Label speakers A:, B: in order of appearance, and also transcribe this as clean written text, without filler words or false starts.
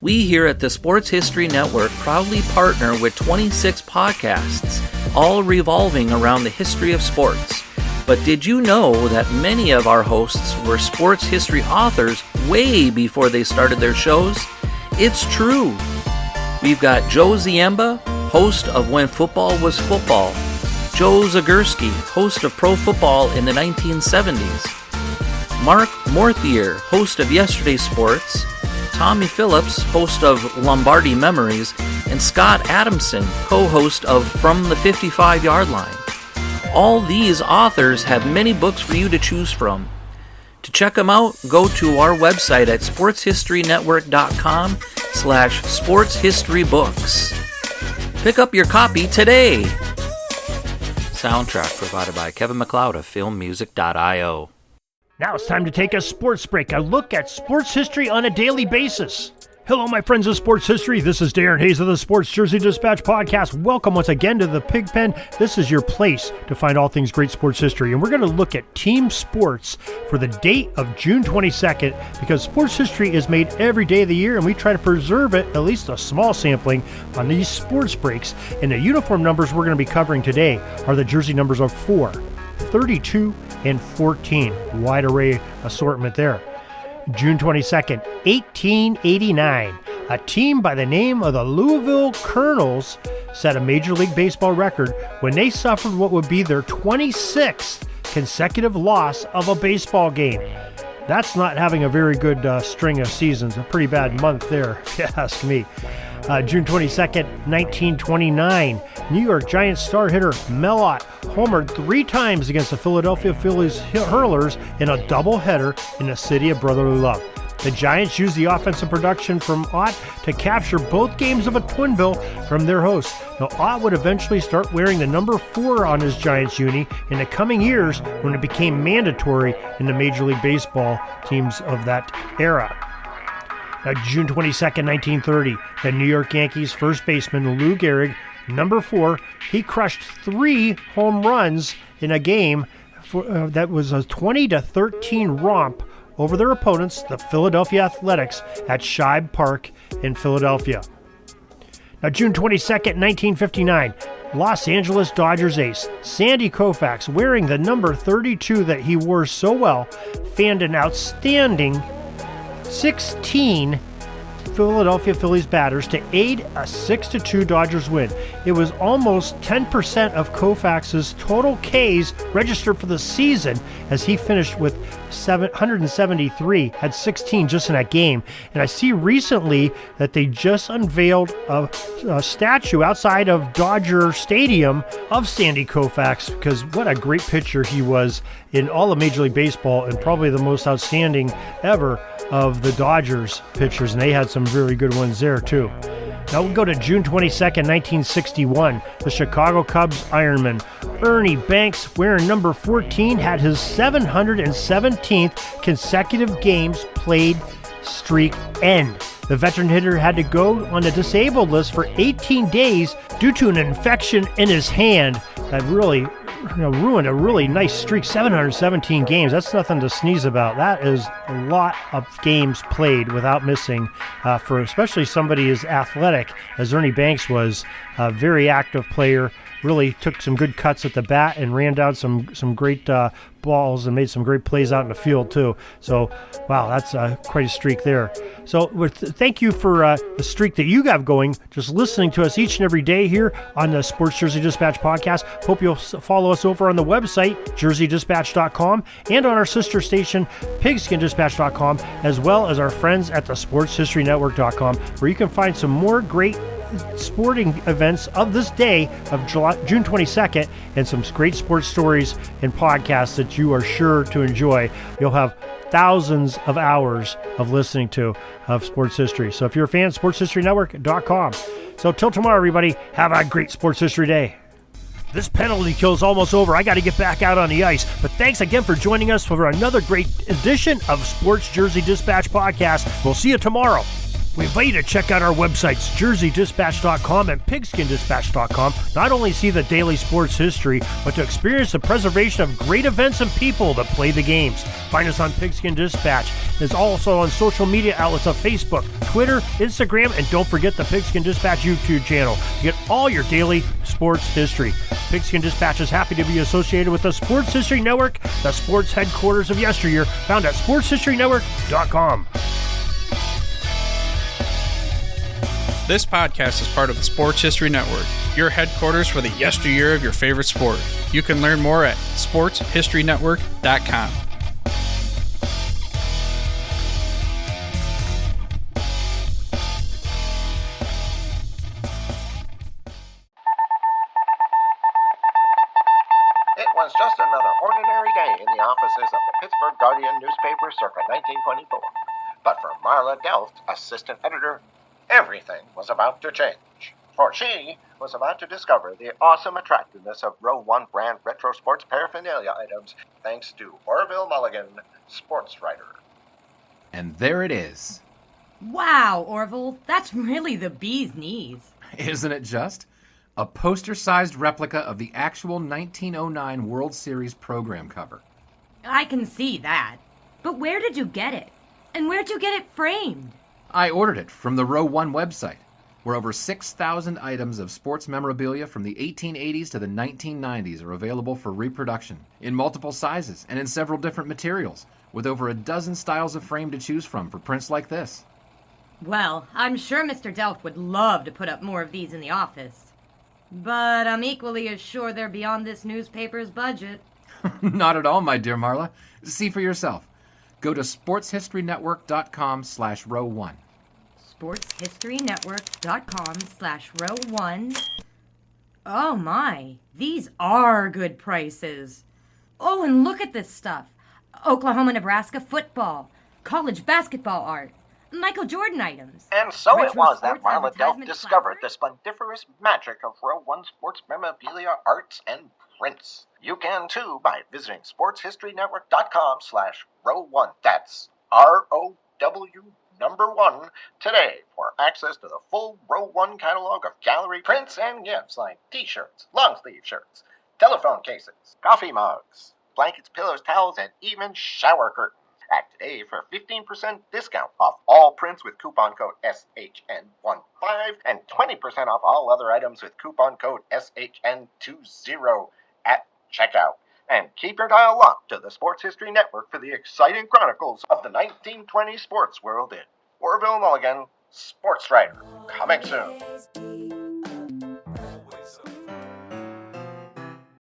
A: We here at the Sports History Network proudly partner with 26 podcasts, all revolving around the history of sports. But did you know that many of our hosts were sports history authors way before they started their shows? It's true. We've got Joe Ziemba, host of When Football Was Football, Joe Zagurski, host of Pro Football in the 1970s, Mark Morthier, host of Yesterday's Sports, Tommy Phillips, host of Lombardi Memories, and Scott Adamson, co-host of From the 55-Yard Line. All these authors have many books for you to choose from. To check them out, go to our website at sportshistorynetwork.com/sportshistorybooks. Pick up your copy today. Soundtrack provided by Kevin MacLeod of filmmusic.io.
B: Now it's time to take a sports break, a look at sports history on a daily basis. Hello, my friends of sports history. This is Darren Hayes of the Sports Jersey Dispatch podcast. Welcome once again to the Pigpen. This is your place to find all things great sports history. And we're going to look at team sports for the date of June 22nd because sports history is made every day of the year and we try to preserve it, at least a small sampling, on these sports breaks. And the uniform numbers we're going to be covering today are the jersey numbers of 4, 32, and 14. Wide array assortment there. June 22nd, 1889. A team by the name of the Louisville Colonels set a Major League Baseball record when they suffered what would be their 26th consecutive loss of a baseball game. That's not having a very good string of seasons. A pretty bad month there, if you ask me. June 22nd, 1929, New York Giants star hitter Mel Ott homered 3 times against the Philadelphia Phillies hurlers in a doubleheader in the city of brotherly love. The Giants used the offensive production from Ott to capture both games of a twin bill from their hosts. Now, Ott would eventually start wearing the number 4 on his Giants uni in the coming years when it became mandatory in the Major League Baseball teams of that era. June 22nd, 1930, the New York Yankees first baseman Lou Gehrig, number 4, he crushed 3 home runs in a game that was a 20-13 romp over their opponents, the Philadelphia Athletics, at Shibe Park in Philadelphia. June 22nd, 1959, Los Angeles Dodgers ace Sandy Koufax, wearing the number 32 that he wore so well, fanned an outstanding 16 Philadelphia Phillies batters to aid a 6-2 Dodgers win. It was almost 10% of Koufax's total Ks registered for the season as he finished with 173, had 16 just in that game. And I see recently that they just unveiled a statue outside of Dodger Stadium of Sandy Koufax because what a great pitcher he was in all of Major League Baseball and probably the most outstanding ever of the Dodgers pitchers, and they had some very good ones there too. Now we'll go to June 22nd, 1961. The Chicago Cubs Ironman Ernie Banks, wearing number 14, had his 717th consecutive games played streak end. The veteran hitter had to go on the disabled list for 18 days due to an infection in his hand that really ruined a really nice streak. 717 games, that's nothing to sneeze about. That is a lot of games played without missing for especially somebody as athletic as Ernie Banks was. A very active player, really took some good cuts at the bat and ran down some great balls and made some great plays out in the field too. So, wow, that's quite a streak there. So, thank you for the streak that you have going, just listening to us each and every day here on the Sports Jersey Dispatch podcast. Hope you'll follow us over on the website, jerseydispatch.com, and on our sister station, pigskindispatch.com, as well as our friends at the sportshistorynetwork.com, where you can find some more great sporting events of this day of June 22nd and some great sports stories and podcasts that you are sure to enjoy. You'll have thousands of hours of listening to of sports history. So if you're a fan, sportshistorynetwork.com. So till tomorrow, everybody, have a great sports history day. This penalty kill is almost over. I got to get back out on the ice. But thanks again for joining us for another great edition of Sports Jersey Dispatch podcast. We'll see you tomorrow. We invite you to check out our websites, jerseydispatch.com and pigskindispatch.com. Not only see the daily sports history, but to experience the preservation of great events and people that play the games. Find us on Pigskin Dispatch. It's also on social media outlets of Facebook, Twitter, Instagram, and don't forget the Pigskin Dispatch YouTube channel to get all your daily sports history. Pigskin Dispatch is happy to be associated with the Sports History Network, the sports headquarters of yesteryear, found at sportshistorynetwork.com.
C: This podcast is part of the Sports History Network, your headquarters for the yesteryear of your favorite sport. You can learn more at sportshistorynetwork.com.
D: It was just another ordinary day in the offices of the Pittsburgh Guardian newspaper circa 1924. But for Marla Delft, assistant editor, everything was about to change. For she was about to discover the awesome attractiveness of Row 1 brand retro sports paraphernalia items thanks to Orville Mulligan, sports writer.
E: And there it is.
F: Wow, Orville, that's really the bee's knees.
E: Isn't it just? A poster-sized replica of the actual 1909 World Series program cover.
F: I can see that. But where did you get it? And where'd you get it framed?
E: I ordered it from the Row 1 website, where over 6,000 items of sports memorabilia from the 1880s to the 1990s are available for reproduction, in multiple sizes and in several different materials, with over a dozen styles of frame to choose from for prints like this.
F: Well, I'm sure Mr. Delft would love to put up more of these in the office. But I'm equally as sure they're beyond this newspaper's budget.
E: Not at all, my dear Marla. See for yourself. Go to sportshistorynetwork.com/row1.
F: sportshistorynetwork.com/row1. Oh my, these are good prices. Oh, and look at this stuff. Oklahoma-Nebraska football, college basketball art, Michael Jordan items.
D: And so
F: retro
D: it was that
F: sports
D: Marla Delft
F: advertisement
D: discovered the
F: placards.
D: splendiferous magic of Row 1 sports memorabilia, arts, and prints. You can too by visiting sportshistorynetwork.com/row1. That's ROW1 today for access to the full Row 1 catalog of gallery prints and gifts like t-shirts, long-sleeve shirts, telephone cases, coffee mugs, blankets, pillows, towels, and even shower curtains. Act today for 15% discount off all prints with coupon code SHN15 and 20% off all other items with coupon code SHN20 at checkout. And keep your dial locked to the Sports History Network for the exciting chronicles of the 1920 sports world in Orville Mulligan, sports writer. Coming soon.